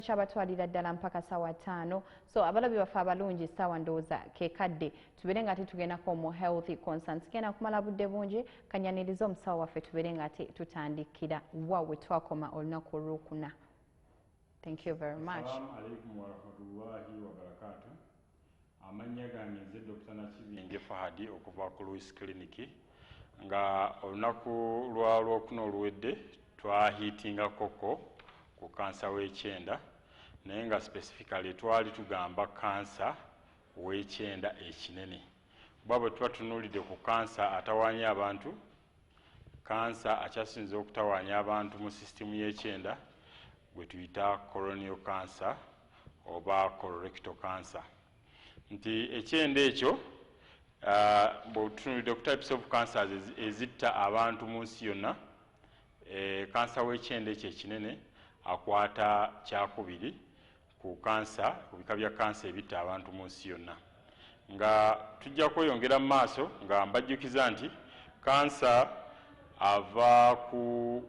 kyabatwalira ddala mpaka ssaawa 5. So abalabi baffe abalungi ssaawa ndowooza kekadde tubeere nga tugendako mu healthy concerns. Tugenda kumala budde bungi kanyaniriza omusawo waffe tubeere nga tutandikira wa we twakoma olunaku olwokuna. Thank you very much. Assalamu alaikum wa rahmatullahi wa barakatuh. Amanya gange nze Dr. Nakibinge Fahadi okuva ku Louis Clinic nga olunaku lwokuna oluwedde twahitinga koko ku kansa w'ekyenda naye nga specifically twali tugamba kansa w'ekyenda ekinene. Kuba bwe tuba tunuulidde ku kansa atawaanya abantu, kansa akyasinze okutawaanya abantu mu sisitimu y'ekyenda gwe tuyita colonial cancer oba colorectal cancer. Nti ekyenda ekyo bw'otunuulidde ku types of cancers ezitta abantu mu nsi yonna, kansa w'ekyenda ekyo ekinene akwata kyakubiri ku kansa, ku bika bya kansa ebitta abantu mu nsi yonna. Nga tujja kweyongera mu maaso nga mbajjukiza nti kansa ava ku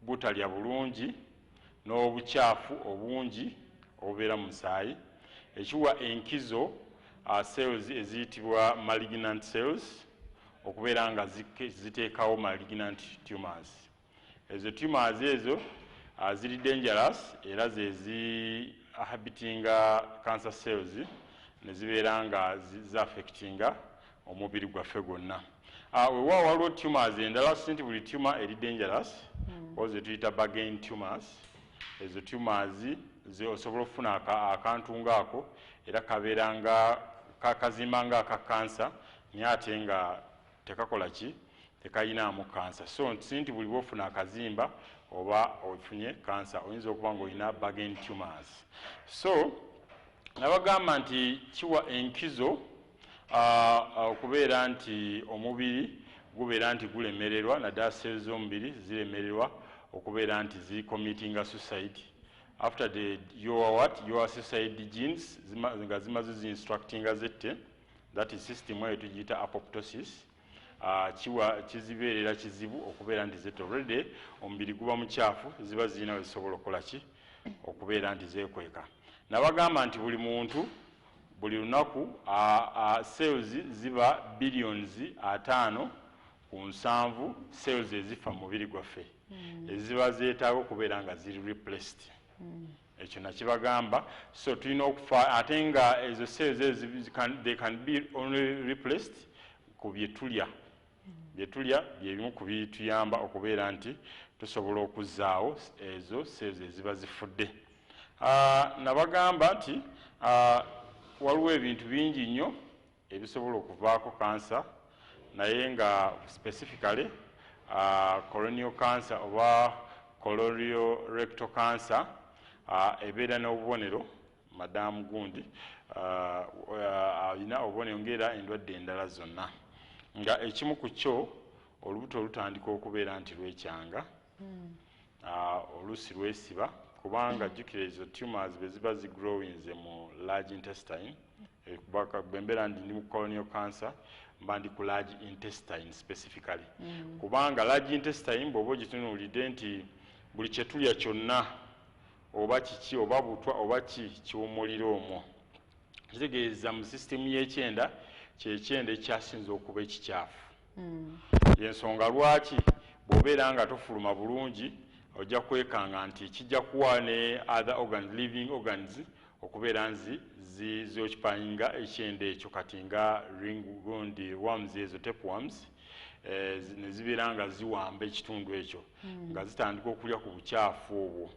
butalya bulungi n'obukyafu obungi obubeera mu musaayi ekiwa enkizo cells eziyitibwa malignant cells okubeera nga ziteekawo malignant tumors. Ezo tumors ezo ziri dangerous era habitinga cancer cells ne zibeera nga zaffectinga omubiri gwaffe gwonna. Weewaawo waliwo tumors endala si nti buli tumor eri dangerous oze tuyita Bargain tumors. Ezo tumors osobola okufuna akantu ngaako era kabeera nga kakazimba nga aka kansa naye ate nga tekakola ki tekayinaamu kansa. So si nti buli bwofuna akazimba oba ofunye kansa, oyinza okuba ng'olina Bargain tumors. So nabagamba nti kiwa enkizo okubeera nti omubiri gubeera nti gulemererwa, naddala cells z'omubiri ziremererwa okubeera nti zicommittinga suicide after your suicide genes nga zimaze zinstructinga zette, that is system eyo tugiyita apoptosis. Kizibeerera kizibu okubeera nti zette already omubiri guba mukyafu, ziba zirina we zisobola okukola ki okubeera nti zeekweka. Nabagamba nti buli muntu buli lunaku cells ziba billions 5 ku 7 cells ezifa mu mubiri gwaffe eziba zeetaaga okubeera nga ziri replaced. Ekyo nakibagamba. So tulina okufa ate nga ezo cells they can be only replaced ku byetulya. Byetulya byebimu ku bituyamba okubeera nti tusobola okuzzaawo ezo cells eziba zifudde. Nabagamba nti waliwo ebintu bingi nnyo ebisobola okuvaako kansa naye nga specifically colonial cancer oba colorectal cancer ebeera n'obubonero madamu gundi alina obubonero ng'era endwadde endala zonna. Nga ekimu ku kyo olubuto olutandika okubeera nti lwekyanga, oluusi lwesiba kubanga jjukira ezo tumors bwe ziba zigrowinze mu large intestine. Bwembeera ndi mu colonial cancer mba ndi ku large intestine specifically kubanga large intestine bw'oba ogitunuulidde nti buli kyetulya kyonna oba kiki oba butwa oba kiwummulira omwo. Kitegeeza mu sisitimu y'ekyenda kyekyenda ekyasinze okuba ekikyafu. Yensonga lwaki bw'obeera nga tofuluma bulungi ojja kwekanga nti kijja kuwa ne other organs, living organs okubeera nzi zokipainga ekyenda ekyo kati nga ringworm, worms ezo tapeworms ne zibeera nga ziwamba ekitundu ekyo nga zitandika okulya ku bukyafu obwo.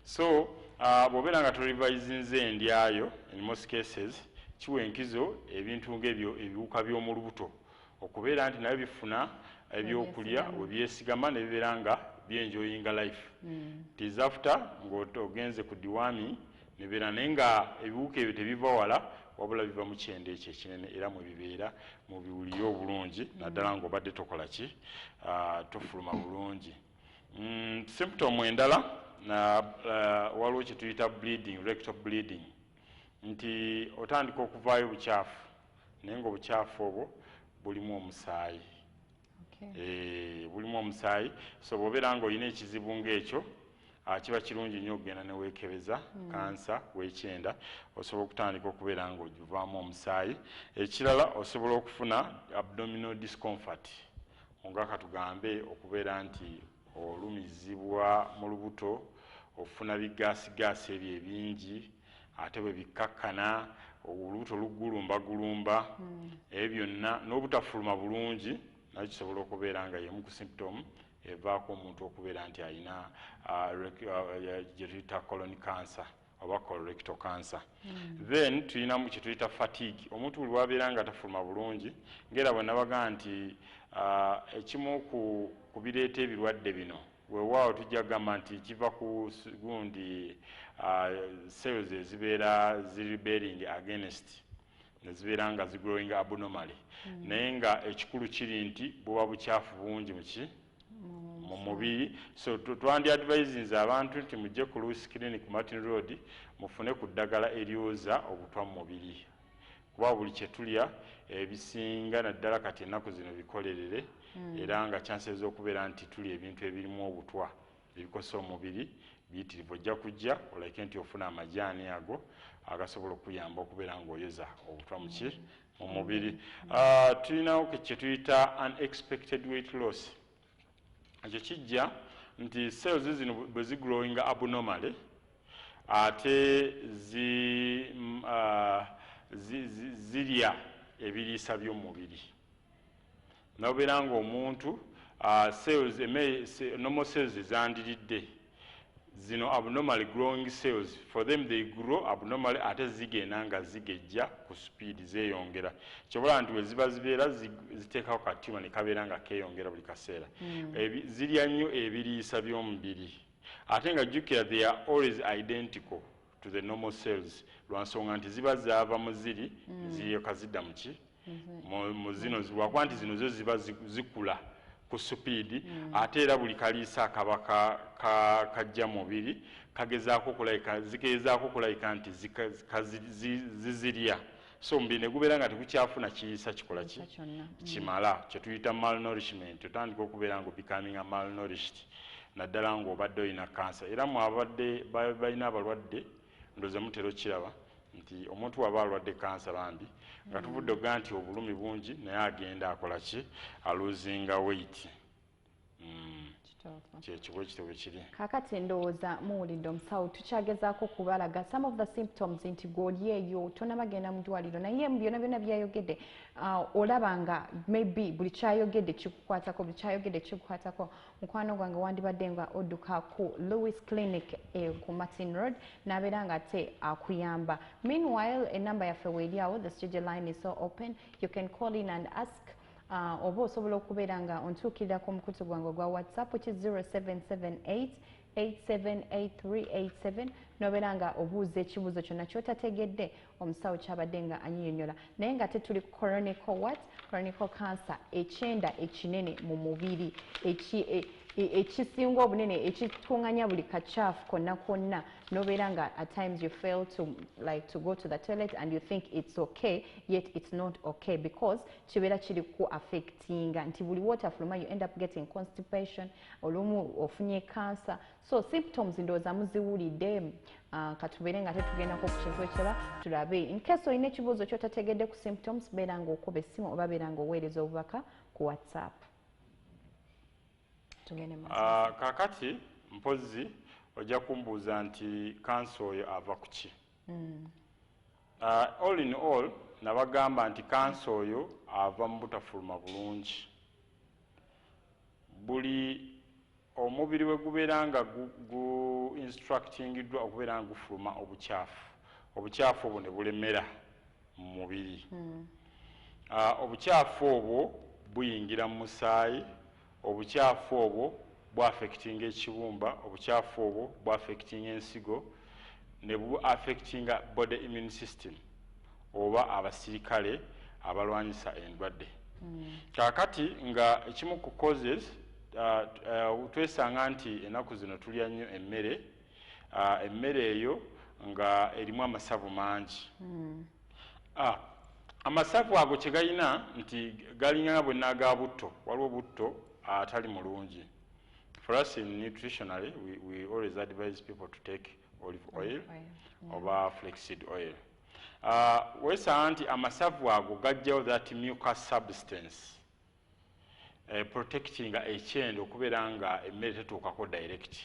So bw'obeera nga tolivayizinze endyayo in most cases kiwa enkizo ebintu ng'ebyo ebiwuka by'omu lubuto okubeera nti nabyo bifuna ebyokulya we byesigama ne bibeera nga byenjoyinga life. Tis after ng'ogenze ku deworming ne bibeera naye nga ebiwuka ebyo tebiva wala wabula biva mu kyenda ekyo ekinene era mwe bibeera mu biwulire obulungi naddala ng'obadde tokola ki tofuluma bulungi. Symptom endala waliwo kye tuyita bleeding, rectal bleeding, nti otandika okuvaayo obukyafu naye ng'obukyafu obwo bulimu omusaayi. Bulimu omusaayi. So bw'obeera ng'olina ekizibu ng'ekyo kiba kirungi nnyo okugenda ne weekebeza kansa w'ekyenda osobola okutandika okubeera ng'ogivaamu omusaayi. Ekirala osobola okufuna abdominal discomfort nga katugambe okubeera nti olumizibwa mu lubuto, ofuna bigaasigaasi ebyo ebingi ate bwe bikkakkana, olubuto lugulumbagulumba, ebyo byonna n'obutafuluma bulungi nayo kisobola okubeera nga yemu ku symptom evaako omuntu okubeera nti alina gye tuyita colon cancer oba colorectal cancer. Then tulinamu kye tuyita fatigue. Omuntu buli wabeera nga tafuluma bulungi, ng'era bwe nabaga nti ekimu ku bireeta ebirwadde bino weewaawo tujja kugamba nti kiva ku gundi cells ezibeera rebelling against nezibeera nga zigrowing abnormally, naye nga ekikulu kiri nti buba bukyafu bungi mu mubiri. So twandi advisinze abantu nti mujje ku Lucy Clinic Martin Road mufune ku ddagala eryoza obutwa mu mubiri, kuba buli kye tulya ebisinga naddala kati ennaku zino bikolerere era nga chances okubeera nti tulya ebintu ebirimu obutwa ebikosa omubiri biyitirivu. Ojja kujja oleke nti ofuna amajaani ago agasobola okuyamba okubeera ng'oyoza obutwa mu mubiri. Tulinawo kye tuyita unexpected weight loss. Ekyo kijja nti cells zino bwe zigrowing abnormally ate zirya ebiriisa by'omubiri, nobeera ng'omuntu normal cells zandiridde zino abnormally growing cells, for them they grow abnormally ate zigenda nga zigejja ku speed zeeyongera. Kyobola nti we ziba zibeera ziteekako katyuma ne kabeera nga keeyongera buli kaseera. Zirya nnyo ebiriisa by'omubiri ate nga jjukira they are always identical to the normal cells lwansonga nti ziba zaava mu ziri ziryoka zidda mu zino lwakuba nti zino zo ziba zikula ku supiidi ate era buli kaliisa akaba kajja mubiri zikeezaako okulayika nti zizirya. So omubiri ne gubeera nga tegukyafuna kiriisa kikola kimala, kye tuyita malnourishment. Otandika okubeera nga becoming malnourished naddala ng'obadde olina kansa. Era mu abadde balina abalwadde ndowooza mutera okiraba nti omuntu waba alwadde kansa bambi nga tuvudde okugaa nti obulumi bungi naye agenda akola ki, aluzinga weight. Kyekibwa ekitabo kiri. Kakati ndowooza muwulidde omusawo tukyagezaako kubalaga some of the symptoms nti gw'oli eyo tonabagenda mu ddwaliro naye byonna byonna byayogedde olaba nga maybe buli kyayogedde kikukwatako. Mukwano gwange wandibadde nga odduka ku Lewis Clinic ku Martin Road n'abeera nga ate akuyamba. Meanwhile enamba yaffe weeryawo, the studio line is so open, you can call in and ask oba osobola okubeera nga ontuukirirako omukutu gwange gwa WhatsApp which is 0778 878387 nobeera nga obuuza ekibuuzo kyonna kyotategedde omusawo kyabadde nga anyinyonnyola. Naye nga tetuli chronical cancer, ekyenda ekinene mu mubiri ekisinga obunene ekitunganya buli kacaafu konna konna nobeera nga at times you fail to go to the toilet and you think it's okay yet it's not okay because kibeera kiri ku affectinga nti buli wotafuluma you end up getting constipation, olumu ofunye cancer. So symptoms ndowooza muziwulidde. Katubeere nga tetugendako ku kintu ekirala tulabe in case olina ekibuuzo kyotategedde ku symptoms beera nga okuba essimu oba beera nga oweereza obubaka ku WhatsApp. Kakati mpozi ojja kumbuuza nti kansa oyo ava ku ki? All in all nabagamba nti kansa oyo ava mu butafuluma bulungi. Buli omubiri we gubeera nga gu instructingiddwa okubeera nga gufuluma obukyafu obwo ne bulemera mu mubiri. Obukyafu obwo buyingira mu musaayi, obukyafu obwo bwaffectinga ekibumba, obukyafu obwo bwaffectinga ensigo ne buaffectinga body immune system oba abasirikale abalwanyisa endwadde. Kakati nga ekimu ku causes twesanga nti ennaku zino tulya nnyo emmere eyo nga erimu amasavu mangi. Amasavu ago kye galina nti galinga bwenna aga butto, waliwo butto atali mulungi. For us in nutritionally, we always advise people to take olive oil or flaxseed oil. Wesanga nti amasavu ago gajjawo that mucus substance protecting ekyendo okubeera nga emmere tetuukako direct.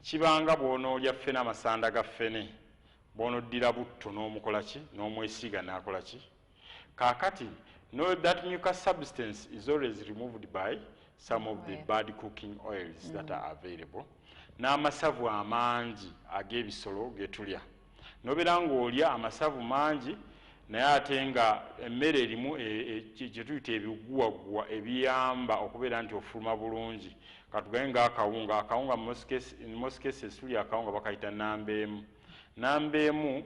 Kibanga bw'onoolya ffene amasanda ga ffene bw'onoddira butto n'omukola ki n'omwesiiga n'akola ki. Kaakati no, that mucus substance is always removed by some of the bad cooking oils that are available. N'amasavu amangi ag'ebisolo ge tulya. Nobeera ng'olya amasavu mangi naye ate nga emmere erimu kye tuyita ebiguwaguwa ebiyamba okubeera nti ofuluma bulungi. Katugaye ng'akawunga. Akawunga in most cases tulya akawunga bakayita nambeemu. Nambeemu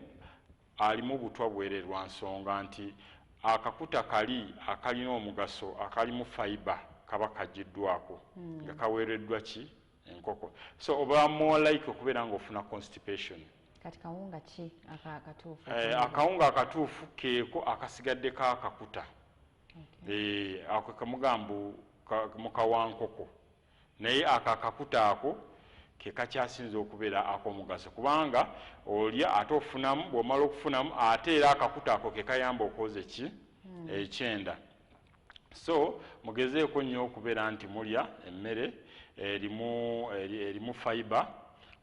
alimu butwa bwereere lwa nsonga nti akakuta kali akalina omugaso akalimu fiber kaba kajiddwako nga kaweereddwa ki enkoko. So oba more like okubeera ng'ofuna constipation. Kati kawunga ki akatuufu? Akawunga akatuufu keeko akasigadde kaakakuta. Ako kamugambu mukawankoko. Naye akakakuta ako ke kakyasinza okubeera ak'omugaso kubanga olya ate ofunamu bw'omala okufunamu ate era akakuta ako ke kayamba okwoza ki ekyenda. So mugezeeko nnyo okubeera nti mulya emmere erimu fiber.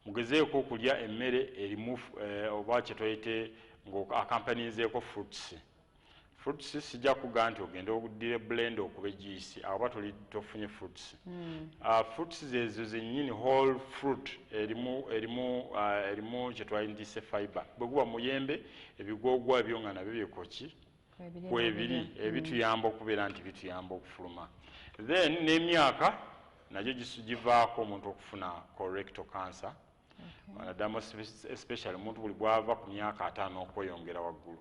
Mugezeeko okulya emmere erimu oba kye twayite ng'akampanizeeko fruits. Fruits sijja kugaa nti ogenda oguddire blend okuba juice aba tofunye fruits. Fruits ezo zennyini whole fruit erimu kye twayindise fiber. Bwe guba muyembe ebigoogwa ebyo nga nabyo byekoki kwebiri ebituyamba okubeera nti bituyamba okufuluma. Then n'emyaka nagyo givaako omuntu okufuna colorectal cancer. Naddala especially omuntu buli bw'ava ku myaka 5 okweyongera waggulu.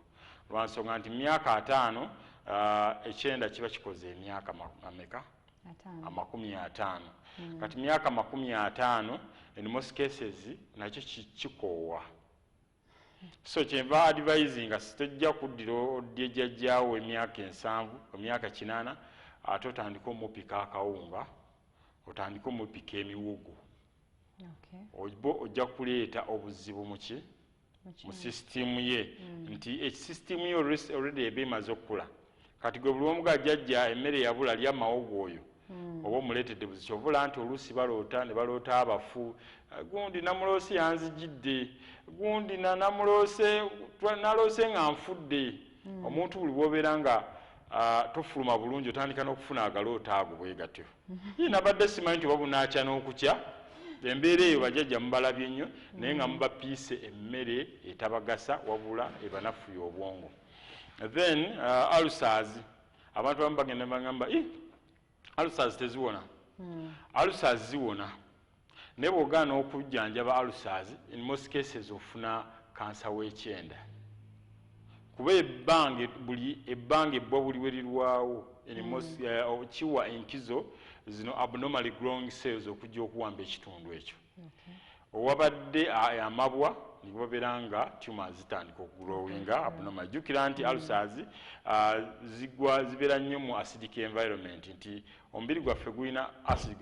Lwansonga nti myaka 5 ekyenda kiba kikoze emyaka ameka? 50. Kati myaka 50 in most cases nakyo kikoowa. So kyenva advising sitojja kuddira oddye jjajjaawo emyaka 7 emyaka 8 ate otandika omupika akawunga otandika omupika emiwogo. Ojja kuleeta obuzibu muki mu system ye nti system ye already eba emaze okukula. Kati gwe buli omu gajjajja emmere yabula lya mawogo oyo oba omuleetedde buzi kyovula nti oluusi baloota ne baloota abafu. Gundi namuloosi yanzijidde, gundi naloose nga nfudde. Omuntu buli bw'obeera nga tofuluma bulungi otandika n'okufuna agaloota ago bwe gatyo. Ye nabadde simanyi nti oba bunaakya n'okukya. Embeera eyo bajjajja mubalabye nnyo naye nga mubapiise emmere etabagasa wabula ebanafuya obwongo. Then ulcers, abantu abamu bagenda bagamba ulcers teziwona. Ulcers ziwona naye bw'ogaana okujjanjaba ulcers in most cases ofuna kansa w'ekyenda kuba ebbanga ebbwa buli werirwawo kiwa enkizo zino abnormally growing cells okujja okuwamba ekitundu ekyo. Owabadde amabwa nibo babeera nga tumors zitandika okugrowinga abnormal. Jjukira nti ulcers zibeera nnyo mu acidic environment nti omubiri gwaffe gulina acid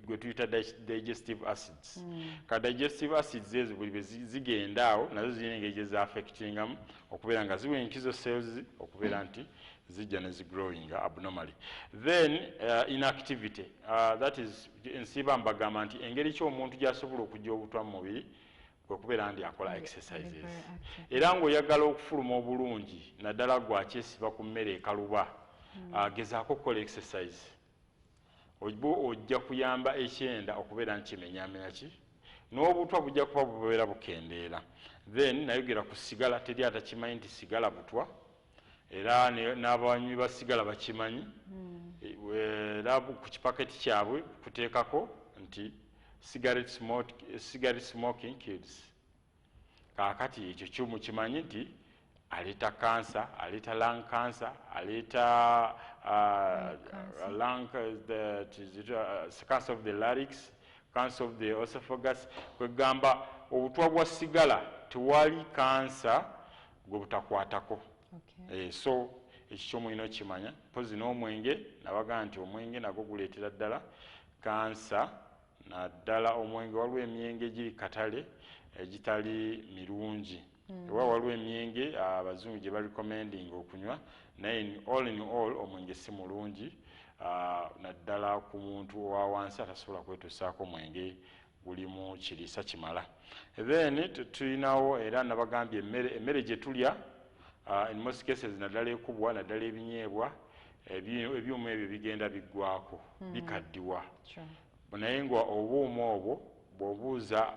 gwe tuyita digestive acids. Ka digestive acids ezo buli bwe zigenda awo nazo zirina engeri gye zaaffectingamu okubeera nga ziwa enkizo cells okubeera nti zijja ne zigrowing abnormally. Then inactivity, that is ensiba mbagamba nti engeri ki omuntu gy'asobola okujja obutwa mu mubiri kwe kubeera nti akola exercises. Era ng'oyagala okufuluma obulungi naddala gwakyesiba ku mmere ekaluba gezaako okukola exercise. Ojja kuyamba ekyenda okubeera nti kimenyaamenya ki n'obutwa bujja kuba bubeera bukendeera. Then nayogera ku sigala, teri atakimanyi nti sigala butwa. Era n'abanywi ba sigala bakimanyi. Era ku kipaketi kyabwe kuteekako nti cigarette smoking kills. Kaakati ekyo kimukimanyi nti aleeta cancer, aleeta lung cancer, aleeta cancer of the larynx, cancer of the esophagus. Kwegamba obutwa bwa sigala tewali cancer gwe butakwatako. So ekyo kyomulina okimanya. Mpozi n'omwenge nabaga nti omwenge nagwo guleetera ddala kansa naddala omwenge waliwo emyenge giri katale egitali mirungi ewa waliwo emyenge abazungu gye barecommending okunywa naye all in all omwenge si mulungi naddala ku muntu owa wansi atasobola kwetuusaako omwenge gulimu kiriisa kimala. Then tulinawo era nabagambye emmere gye tulya in most cases naddala ekubwa naddala ebinyeebwa ebyuma ebyo bigenda biggwako bikaddiwa naye nga obuuma obwo bw'obuuza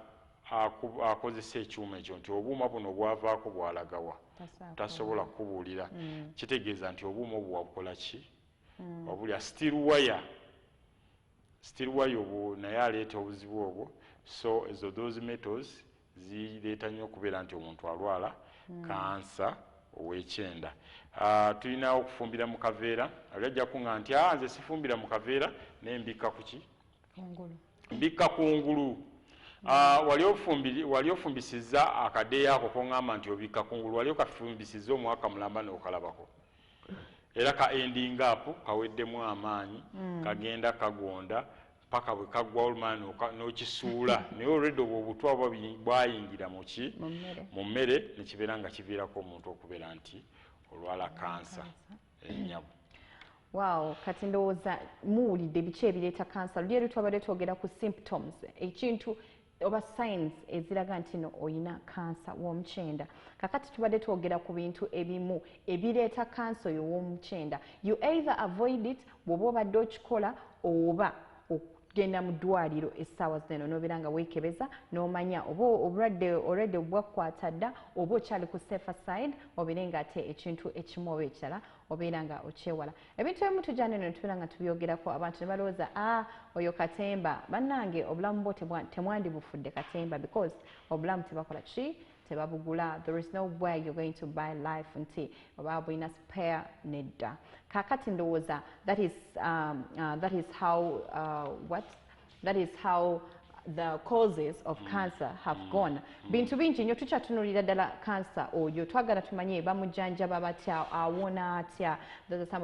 akozesa ekyuma ekyo nti obuuma buno bwavaako bwalagawa tasobola kubuulira kitegeeza nti obuuma obwo wabukola ki wabulya steel wire obwo naye aleeta obuzibu obwo so ezo those metals zireeta nnyo okubeera nti omuntu alwala kansa ow'ekyenda. Tulina okufumbira mu kaveera ali ajja kuŋŋa nti nze sifumbira mu kaveera naye mbikka ku ki mbikka kungulu. Wali ofumbisizza akadeeyo ako koŋŋamba nti obikka kungulu wali okafumbisizza omwaka mulamba n'okalabako era ka ending up kaweddemu amaanyi kagenda kagonda paka bwe kaggwa olumana n'okisuula naye olwedde obwo obutwa bwayingira mu mmere nekibeera nga kiviirako omuntu okubeera nti olwala kansa ennyabu. Wow, kati ndowooza muwulidde biki ebireeta kansa. Luli eri twabadde twogera ku symptoms ekintu oba signs eziraga nti no oyina kansa w'omukyenda. Kakati tubadde twogera ku bintu ebimu ebireeta kansa oyo w'omukyenda. You either avoid it bw'oba obadde okikola oba genda mu ddwaliro essaawa zino n'obeera nga weekebeza n'omanya oba obulwadde bwakukwata dda oba okyali ku safer side obeere nga ate ekintu ekimu oba ekirala obeera nga okyewala. Ebintu ebimu tujja neno netubeera nga tubyogerako abantu ne balowooza oyo katemba bannange obulamu bwo temwandibufudde katemba because obulamu tebakola ki tebabugula. There is no way you're going to buy life nti oba bwina spare nedda. Kakati ndowooza that is how the causes of cancer have gone. Bintu bingi nnyo tukyatunulira ddala cancer oyo twagala tumanye bamujjanjaba batya awona atya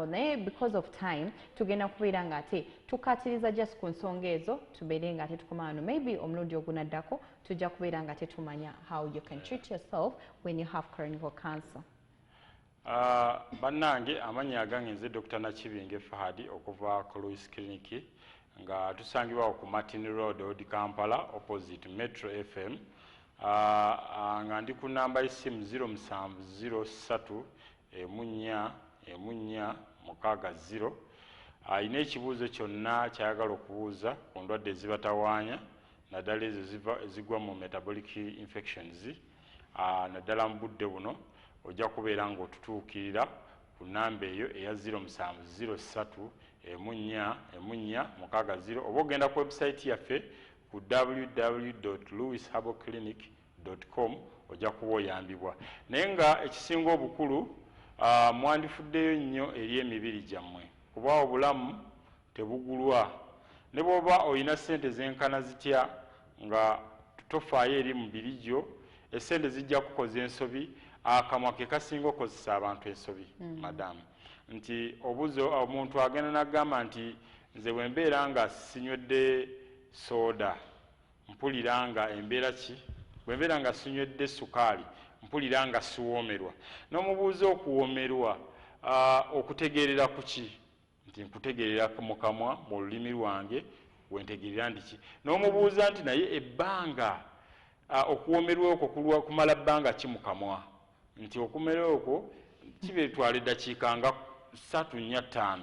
naye because of time tugenda kubeera nga ate tukatiriza just ku nsonga ezo tubeere nga ate tukomano maybe omulundi ogunaddako tujja kubeera nga ate tumanya how you can treat yourself when you have chronic cancer. Bannange amannya agange nze Dr. Nakibinge Fahadi okuva ku Louis Clinic nga tusangibwa ku Martin Road Old Kampala opposite Metro FM nga ndi ku namba y'essimu 0703 14 ayina ekibuuzo kyonna kyayagala okubuuza ku ndwadde ezibatawaanya naddala ezo ezigwa mu metabolic infections naddala mu budde buno ojja kubeera ng'otutuukirira ku namba eyo eya 0703 14 oba ogenda ku website yaffe ku www.louisherbalclinic.com ojja kuba oyambibwa. Naye nga ekisinga obukulu mwandifuddeyo nnyo eri emibiri gyammwe kuba obulamu tebugulwa. Ne bw'oba oyina ssente zenkana zitya nga tofaayo eri mubiri gyo essente zijja kukoza ensobi. Akamwa ke kasinga okozesa abantu ensobi madamu nti omuntu agenda nagamba nti nze bwe mbeera nga sinywedde soda mpulira nga embeera ki bwe mbeera nga sinywedde sukaali mpulira nga siwoomerwa n'omubuuza okuwoomerwa okutegeerera ku ki nti nkutegeerera mu kamwa mu lulimi lwange wentegeerera ndi ki n'omubuuza nti naye ebbanga okuwoomerwa okwo kumala bbanga ki mu kamwa nti okumera okwo kibetwala eddakiika nga 3 4 5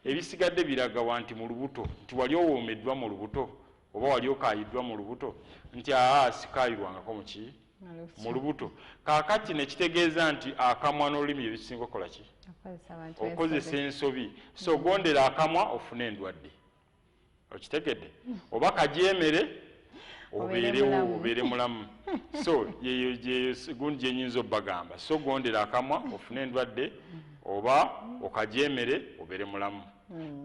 ebisigadde biraga nti mu lubuto nti wali owoomeddwa mu lubuto oba wali okaayiddwa mu lubuto nti sikaayirwangako muki mu lubuto. Kaakati nekitegeeza nti akamwa n'olulimi ebisinga okola ki okozesa ensobi so gondera akamwa ofune endwadde okitegedde oba kajeemere obeere mulamu so yeyo gundi gyenyinza obbagamba so gondera akamwa ofune endwadde oba okajeemere obeere mulamu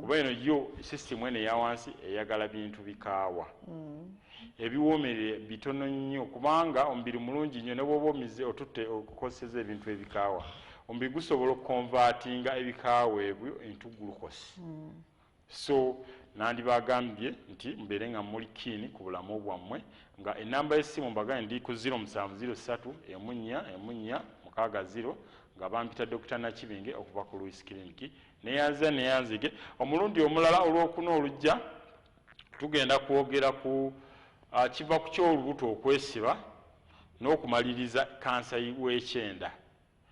kuba eno yo sisitimu eno eyawansi eyagala bintu bikaawa ebiwoomere bitono nnyo kubanga omubiri mulungi nnyo ne bw'oba omize otutte okukozeseza ebintu ebikaawa omubiri gusobola okukonvatinga ebikaawa ebyo into glucose so nandibagambye nti mbeere nga muli kiini ku bulamu bwammwe nga enamba y'essimu mbagambye ndi ku 0703 nga bampita Dr. Nakibinge okuva ku Louis Clinic neyanzige omulundi omulala olwokuna olujja tugenda kwogera ku kiva ku ky'olubuto okwesiba n'okumaliriza kansa w'ekyenda.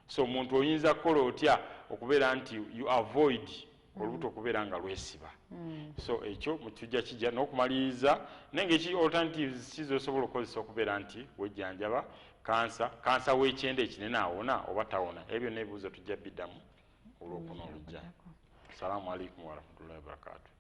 So omuntu oyinza kukola otya okubeera nti you avoid olubuto okubeera nga lwesiba. So ekyo tujja kijja n'okumaliriza n'engeri alternatives kizosobola okukozesa okubeera nti wejjanjaba kansa w'ekyenda ekinene awona oba tawona. Ebyo n'ebibuuzo tujja biddamu olwokuna olujja. Assalamu alaikum warahmatullahi wabarakatuh.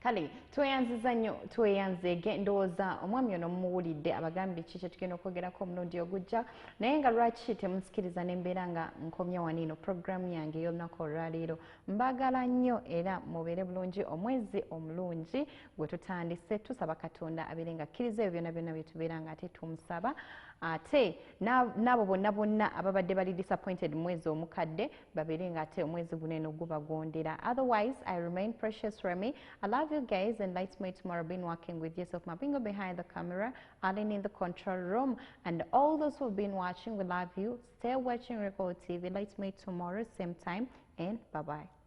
Kale tweyanziza nnyo tweyanzege ndowooza omwami ono mumuwulidde abagambye ki kye tugenda okwogerako omulundi ogujja naye nga lwaki temusikiriza nembeera nga nkomya waniino programu yange ey'olunaku olwaleero. Mbagala nnyo era mubeere bulungi omwezi omulungi gwe tutandise tusaba Katonda abeere nga akkiriza ebyo byonna byonna bye tubeera nga ate tumusaba ate n'abo bonna ababadde bali disappointed mwezi omukadde babeere nga ate omwezi guno eno gubagondera. Otherwise, I remain Precious Remy. I love you guys and let's meet tomorrow. Been working with Yusuf Mabingo behind the camera, Alan in the control room, and all those who've been watching, we love you. Stay watching Record TV. Let's meet tomorrow, same time, and bye-bye.